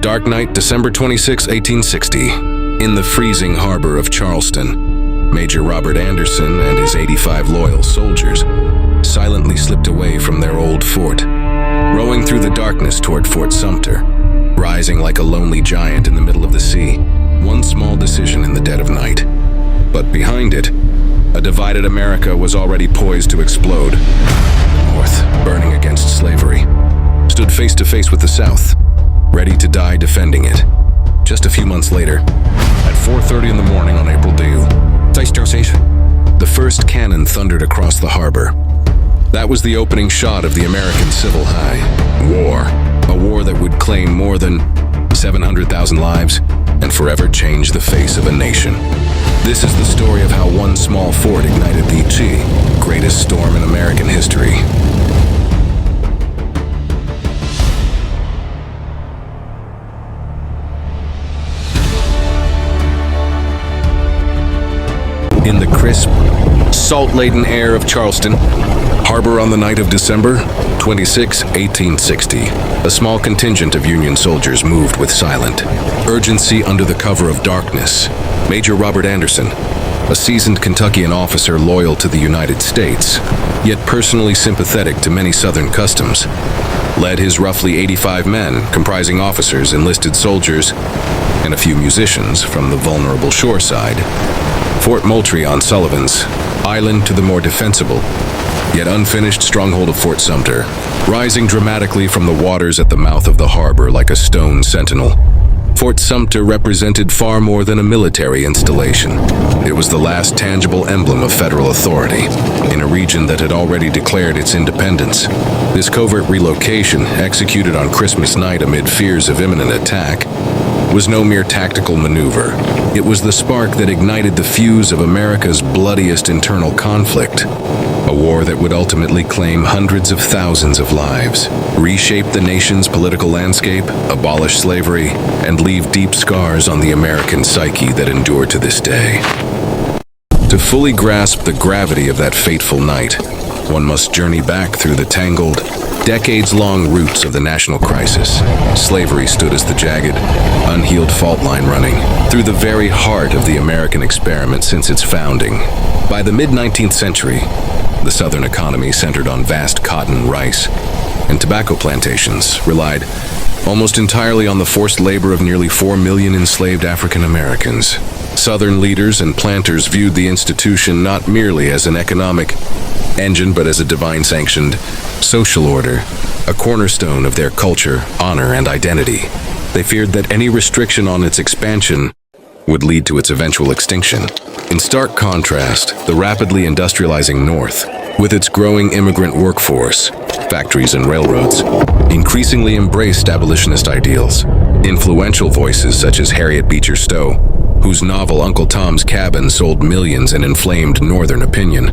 Dark night, December 26, 1860. In the freezing harbor of Charleston, Major Robert Anderson and his 85 loyal soldiers silently slipped away from their old fort, rowing through the darkness toward Fort Sumter, rising like a lonely giant in the middle of the sea. One small decision in the dead of night. But behind it, a divided America was already poised to explode. The North, burning against slavery, stood face to face with the South, ready to die defending it. Just a few months later, at 4:30 in the morning on April 2, the first cannon thundered across the harbor. That was the opening shot of the American Civil High War, a war that would claim more than 700,000 lives and forever change the face of a nation. This is the story of how one small fort ignited the greatest storm in American history. In the crisp, salt-laden air of Charleston Harbor on the night of December 26, 1860, a small contingent of Union soldiers moved with silent urgency under the cover of darkness. Major Robert Anderson, a seasoned Kentuckian officer loyal to the United States, yet personally sympathetic to many Southern customs, led his roughly 85 men, comprising officers, enlisted soldiers, and a few musicians from the vulnerable shoreside. Fort Moultrie on Sullivan's Island to the more defensible, yet unfinished stronghold of Fort Sumter, rising dramatically from the waters at the mouth of the harbor like a stone sentinel. Fort Sumter represented far more than a military installation. It was the last tangible emblem of federal authority in a region that had already declared its independence. This covert relocation, executed on Christmas night amid fears of imminent attack, was no mere tactical maneuver. It was the spark that ignited the fuse of America's bloodiest internal conflict, a war that would ultimately claim hundreds of thousands of lives, reshape the nation's political landscape, abolish slavery, and leave deep scars on the American psyche that endure to this day. To fully grasp the gravity of that fateful night, one must journey back through the tangled, decades-long roots of the national crisis. Slavery stood as the jagged, unhealed fault line running through the very heart of the American experiment since its founding. By the mid-19th century, the Southern economy, centered on vast cotton, rice, and tobacco plantations, relied almost entirely on the forced labor of nearly 4 million enslaved African Americans. Southern leaders and planters viewed the institution not merely as an economic engine, but as a divine-sanctioned social order, a cornerstone of their culture, honor, and identity. They feared that any restriction on its expansion would lead to its eventual extinction. In stark contrast, the rapidly industrializing North, with its growing immigrant workforce, factories and railroads, increasingly embraced abolitionist ideals. Influential voices such as Harriet Beecher Stowe, whose novel Uncle Tom's Cabin sold millions and inflamed Northern opinion,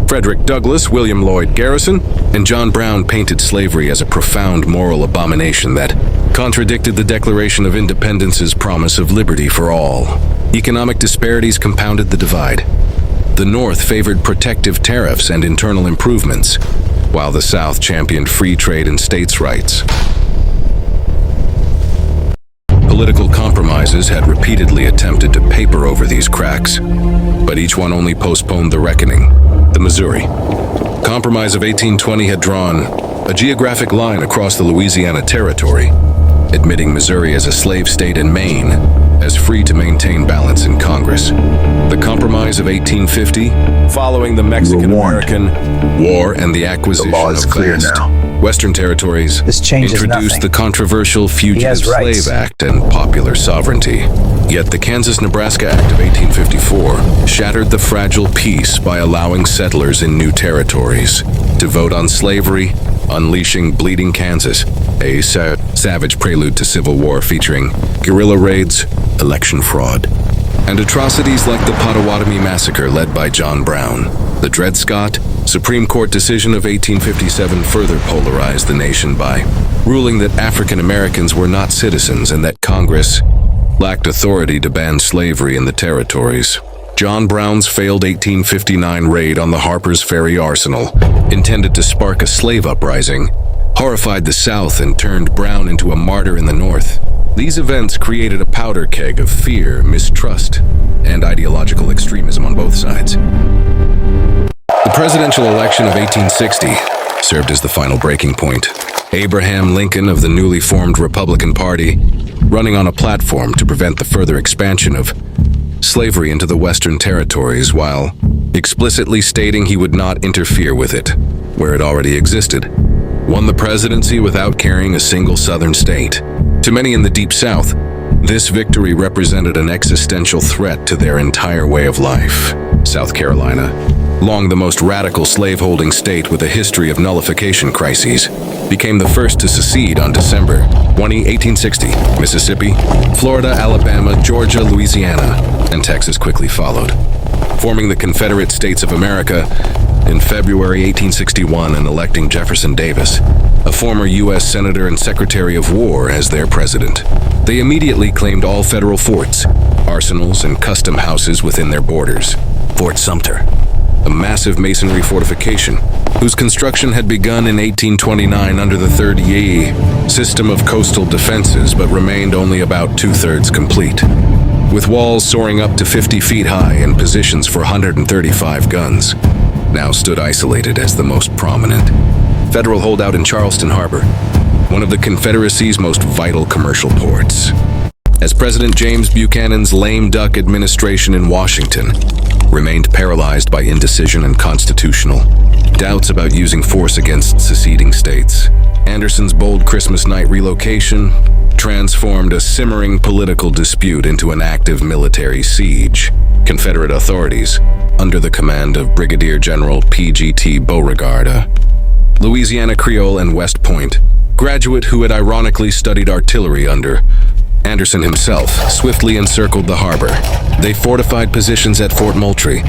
Frederick Douglass, William Lloyd Garrison, and John Brown painted slavery as a profound moral abomination that contradicted the Declaration of Independence's promise of liberty for all. Economic disparities compounded the divide. The North favored protective tariffs and internal improvements, while the South championed free trade and states' rights. Political compromises had repeatedly attempted to paper over these cracks, but each one only postponed the reckoning. The Missouri Compromise of 1820 had drawn a geographic line across the Louisiana Territory, admitting Missouri as a slave state and Maine as free to maintain balance in Congress. The Compromise of 1850, following the Mexican-American War and the acquisition of vast Western territories, introduced the controversial Fugitive Slave Act and popular sovereignty. Yet the Kansas-Nebraska Act of 1854 shattered the fragile peace by allowing settlers in new territories to vote on slavery, unleashing Bleeding Kansas, a savage prelude to civil war featuring guerrilla raids, election fraud, and atrocities like the Potawatomi Massacre led by John Brown. The Dred Scott Supreme Court decision of 1857 further polarized the nation by ruling that African Americans were not citizens and that Congress lacked authority to ban slavery in the territories. John Brown's failed 1859 raid on the Harper's Ferry arsenal, intended to spark a slave uprising, horrified the South and turned Brown into a martyr in the North. These events created a powder keg of fear, mistrust, and ideological extremism on both sides. The presidential election of 1860 served as the final breaking point. Abraham Lincoln of the newly formed Republican Party, running on a platform to prevent the further expansion of slavery into the Western territories while explicitly stating he would not interfere with it, where it already existed, won the presidency without carrying a single Southern state. To many in the Deep South, this victory represented an existential threat to their entire way of life. South Carolina, long the most radical slaveholding state with a history of nullification crises, became the first to secede on December 20, 1860. Mississippi, Florida, Alabama, Georgia, Louisiana, and Texas quickly followed, forming the Confederate States of America in February 1861 and electing Jefferson Davis, a former U.S. Senator and Secretary of War, as their president. They immediately claimed all federal forts, arsenals, and custom houses within their borders. Fort Sumter, a massive masonry fortification whose construction had begun in 1829 under the Third Yee system of coastal defenses but remained only about two-thirds complete. With walls soaring up to 50 feet high and positions for 135 guns, now stood isolated as the most prominent federal holdout in Charleston Harbor, one of the Confederacy's most vital commercial ports. As President James Buchanan's lame duck administration in Washington remained paralyzed by indecision and constitutional doubts about using force against seceding states, Anderson's bold Christmas night relocation transformed a simmering political dispute into an active military siege. Confederate authorities, under the command of Brigadier General P.G.T. Beauregard, a Louisiana Creole and West Point graduate who had ironically studied artillery under Anderson himself, swiftly encircled the harbor. They fortified positions at Fort Moultrie,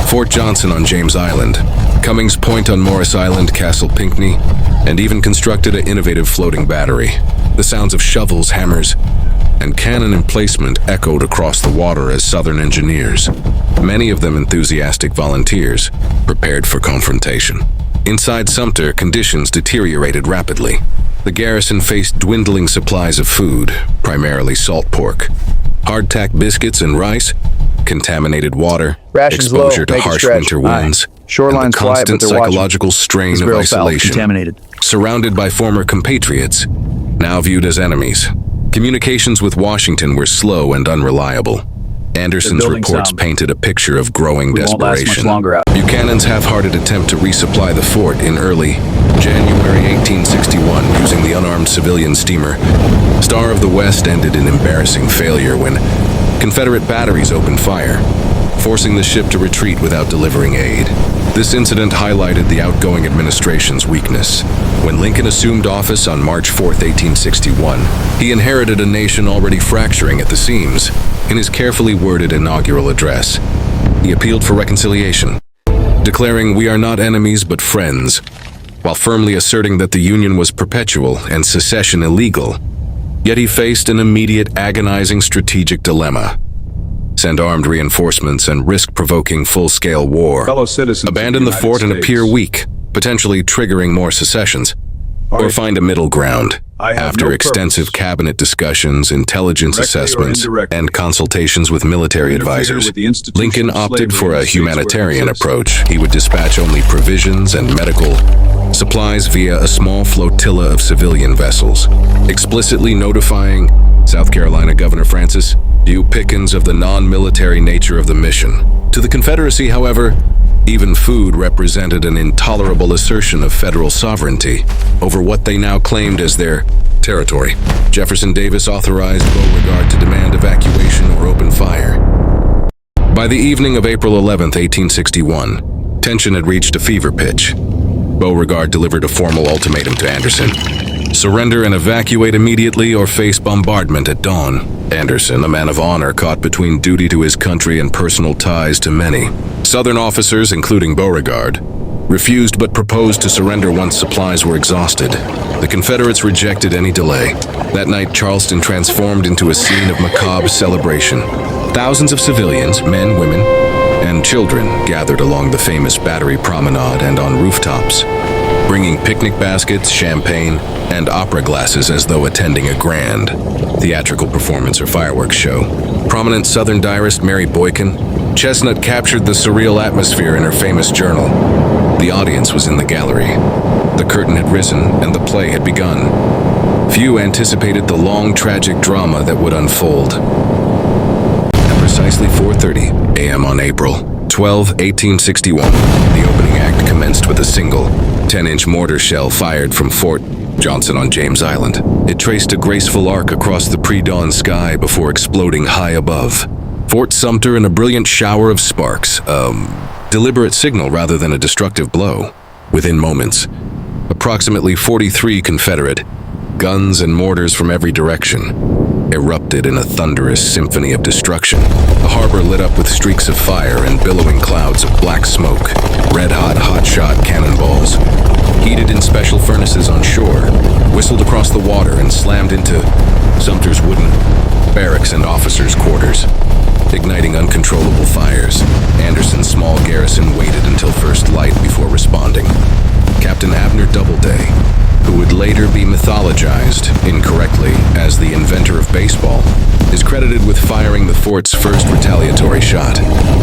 Fort Johnson on James Island, Cummings Point on Morris Island, Castle Pinckney, and even constructed an innovative floating battery. The sounds of shovels, hammers, and cannon emplacement echoed across the water as Southern engineers, many of them enthusiastic volunteers, prepared for confrontation. Inside Sumter, conditions deteriorated rapidly. The garrison faced dwindling supplies of food, primarily salt pork, hardtack biscuits and rice, contaminated water, Rations exposure low, to make it harsh stretch. winter winds, Shoreline's and the quiet, constant but they're watching. psychological strain This of barrel foul, isolation. contaminated. Surrounded by former compatriots, now viewed as enemies, communications with Washington were slow and unreliable. Anderson's reports painted a picture of growing desperation. Buchanan's half-hearted attempt to resupply the fort in early January 1861 using the unarmed civilian steamer Star of the West ended in embarrassing failure when Confederate batteries opened fire, forcing the ship to retreat without delivering aid. This incident highlighted the outgoing administration's weakness. When Lincoln assumed office on March 4, 1861, he inherited a nation already fracturing at the seams. In his carefully worded inaugural address, he appealed for reconciliation, declaring, "We are not enemies but friends," while firmly asserting that the Union was perpetual and secession illegal. Yet he faced an immediate, agonizing strategic dilemma: send armed reinforcements and risk provoking full-scale war, Fellow citizens abandon the fort and appear weak, potentially triggering more secessions, or find a middle ground. After extensive cabinet discussions, intelligence assessments, and consultations with military advisors, Lincoln opted for a humanitarian approach. He would dispatch only provisions and medical supplies via a small flotilla of civilian vessels, explicitly notifying South Carolina Governor Francis U. Pickens of the non-military nature of the mission. To the Confederacy, however, even food represented an intolerable assertion of federal sovereignty over what they now claimed as their territory. Jefferson Davis authorized Beauregard to demand evacuation or open fire. By the evening of April 11, 1861, tension had reached a fever pitch. Beauregard delivered a formal ultimatum to Anderson: surrender and evacuate immediately or face bombardment at dawn. Anderson, a man of honor caught between duty to his country and personal ties to many Southern officers, including Beauregard, refused but proposed to surrender once supplies were exhausted. The Confederates rejected any delay. That night, Charleston transformed into a scene of macabre celebration. Thousands of civilians, men, women, and children gathered along the famous Battery Promenade and on rooftops. bringing picnic baskets, champagne, and opera glasses as though attending a grand theatrical performance or fireworks show. Prominent Southern diarist Mary Boykin, Chestnut captured the surreal atmosphere in her famous journal. The audience was in the gallery. The curtain had risen and the play had begun. Few anticipated the long, tragic drama that would unfold. At precisely 4:30 a.m. on April 12, 1861, the opening act commenced with a single 10-inch mortar shell fired from Fort Johnson on James Island. It traced a graceful arc across the pre-dawn sky before exploding high above Fort Sumter in a brilliant shower of sparks, a deliberate signal rather than a destructive blow. Within moments, approximately 43 Confederate guns and mortars from every direction erupted in a thunderous symphony of destruction. The harbor lit up with streaks of fire and billowing clouds of black smoke. Red-hot, hot-shot cannonballs, heated in special furnaces on shore, whistled across the water and slammed into Sumter's wooden barracks and officers' quarters, igniting uncontrollable fires. Anderson's small garrison waited until first light before responding. Captain Abner Doubleday, who would later be mythologized incorrectly as the inventor of baseball, is credited with firing the fort's first retaliatory shot.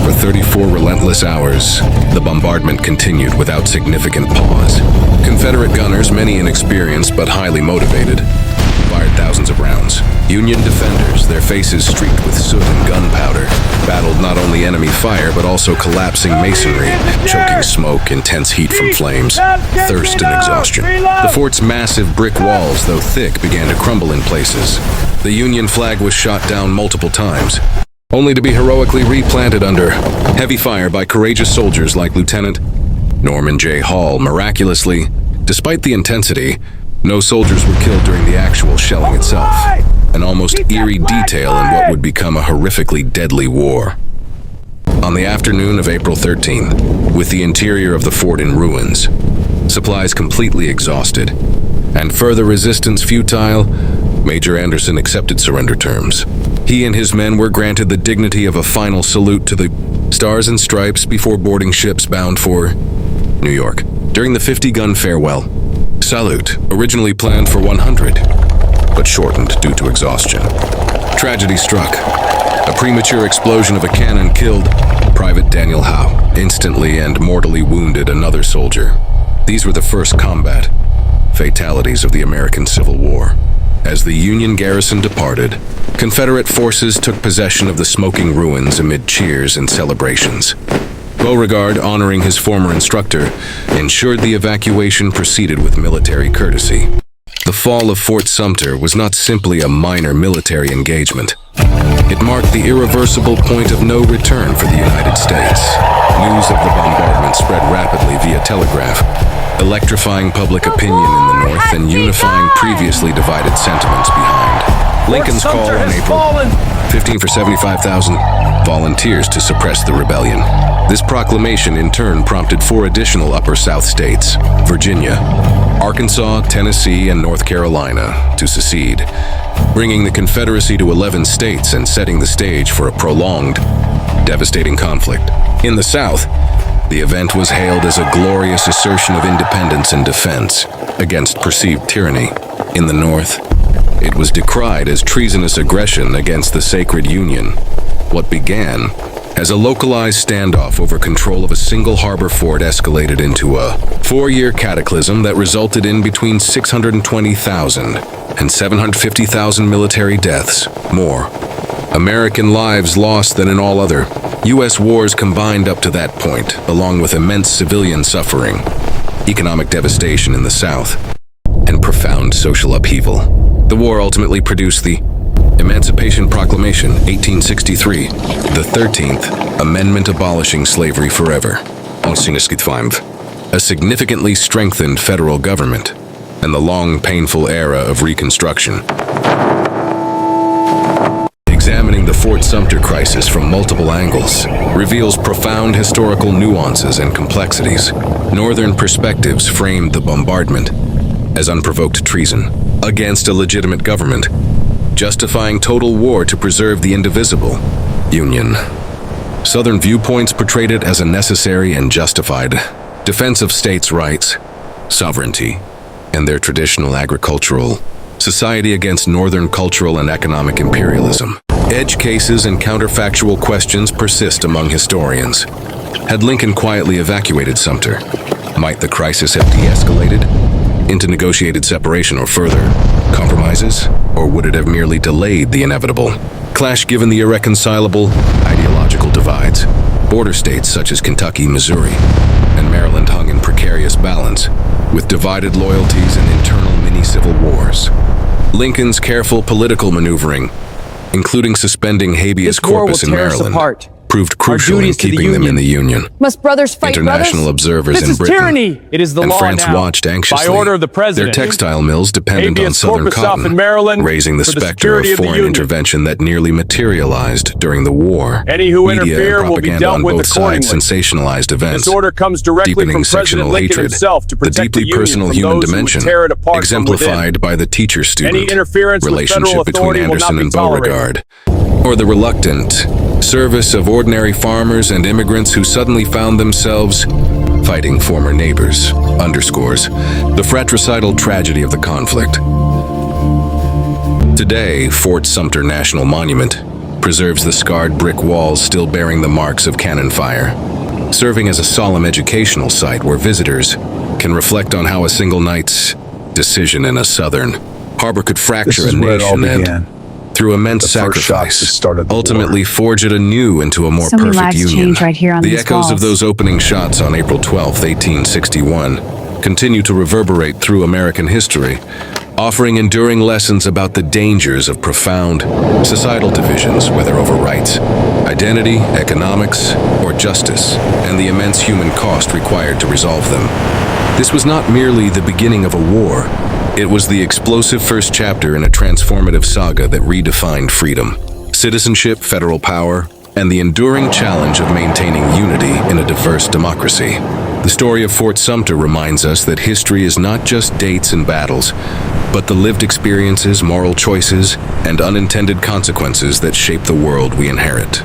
For 34 relentless hours, the bombardment continued without significant pause. Confederate gunners, many inexperienced but highly motivated, fired thousands of rounds. Union defenders, their faces streaked with soot and gunpowder, battled not only enemy fire but also collapsing masonry, choking smoke, intense heat from flames, thirst and exhaustion. The fort's massive brick walls, though thick, began to crumble in places. The Union flag was shot down multiple times, only to be heroically replanted under heavy fire by courageous soldiers like Lieutenant Norman J. Hall. Miraculously, despite the intensity, no soldiers were killed during the actual shelling itself, an almost eerie detail in what would become a horrifically deadly war. On the afternoon of April 13th, with the interior of the fort in ruins, supplies completely exhausted, and further resistance futile, Major Anderson accepted surrender terms. He and his men were granted the dignity of a final salute to the Stars and Stripes before boarding ships bound for New York. During the 50-gun farewell salute, originally planned for 100, but shortened due to exhaustion, tragedy struck. A premature explosion of a cannon killed Private Daniel Howe, instantly and mortally wounded another soldier. These were the first combat fatalities of the American Civil War. As the Union garrison departed, Confederate forces took possession of the smoking ruins amid cheers and celebrations. Beauregard, honoring his former instructor, ensured the evacuation proceeded with military courtesy. The fall of Fort Sumter was not simply a minor military engagement. It marked the irreversible point of no return for the United States. News of the bombardment spread rapidly via telegraph, electrifying public opinion in the North and unifying previously divided sentiments behind Lincoln's call on April 15 for 75,000 volunteers to suppress the rebellion. This proclamation in turn prompted 4 additional Upper South states, Virginia, Arkansas, Tennessee, and North Carolina, to secede, bringing the Confederacy to 11 states and setting the stage for a prolonged, devastating conflict. In the South, the event was hailed as a glorious assertion of independence and defense against perceived tyranny. In the North, it was decried as treasonous aggression against the sacred Union. What began as a localized standoff over control of a single harbor fort escalated into a 4-year cataclysm that resulted in between 620,000 and 750,000 military deaths, more American lives lost than in all other U.S. wars combined up to that point, along with immense civilian suffering, economic devastation in the South, and profound social upheaval. The war ultimately produced the Emancipation Proclamation, 1863, the 13th Amendment abolishing slavery forever, 1865, a significantly strengthened federal government, and the long, painful era of Reconstruction. Examining the Fort Sumter crisis from multiple angles reveals profound historical nuances and complexities. Northern perspectives framed the bombardment as unprovoked treason against a legitimate government, justifying total war to preserve the indivisible Union. Southern viewpoints portrayed it as a necessary and justified defense of states' rights, sovereignty, and their traditional agricultural society against Northern cultural and economic imperialism. Edge cases and counterfactual questions persist among historians. Had Lincoln quietly evacuated Sumter, might the crisis have de-escalated into negotiated separation or further compromises, or would it have merely delayed the inevitable clash given the irreconcilable ideological divides? Border states such as Kentucky, Missouri, and Maryland hung in precarious balance, with divided loyalties and internal mini-civil wars. Lincoln's careful political maneuvering, including suspending habeas corpus in Maryland, proved crucial in keeping them in the Union. Must brothers fight International observers in Britain tyranny. It is the and law France now. watched anxiously. By order of the president. Their textile mills dependent on southern cotton, in Maryland raising the specter of foreign intervention that nearly materialized during the war. Any who Media interfere and will be propaganda dealt on with both sides accordingly. sensationalized events, This order comes directly deepening from President sectional Lincoln hatred, himself to the protect deeply the Union personal from human those who would dimension, tear it apart exemplified from by the teacher-student Any interference with relationship federal between authority will Anderson not be and Beauregard, or the reluctant service of ordinary farmers and immigrants who suddenly found themselves fighting former neighbors, underscores the fratricidal tragedy of the conflict. Today, Fort Sumter National Monument preserves the scarred brick walls still bearing the marks of cannon fire, serving as a solemn educational site where visitors can reflect on how a single night's decision in a southern harbor could fracture a nation and, through immense sacrifice, ultimately forge it anew into a more perfect union. Right here on the echoes of those opening shots on April 12, 1861, continue to reverberate through American history, offering enduring lessons about the dangers of profound societal divisions, whether over rights, identity, economics, or justice, and the immense human cost required to resolve them. This was not merely the beginning of a war. It was the explosive first chapter in a transformative saga that redefined freedom, citizenship, federal power, and the enduring challenge of maintaining unity in a diverse democracy. The story of Fort Sumter reminds us that history is not just dates and battles, but the lived experiences, moral choices, and unintended consequences that shape the world we inherit.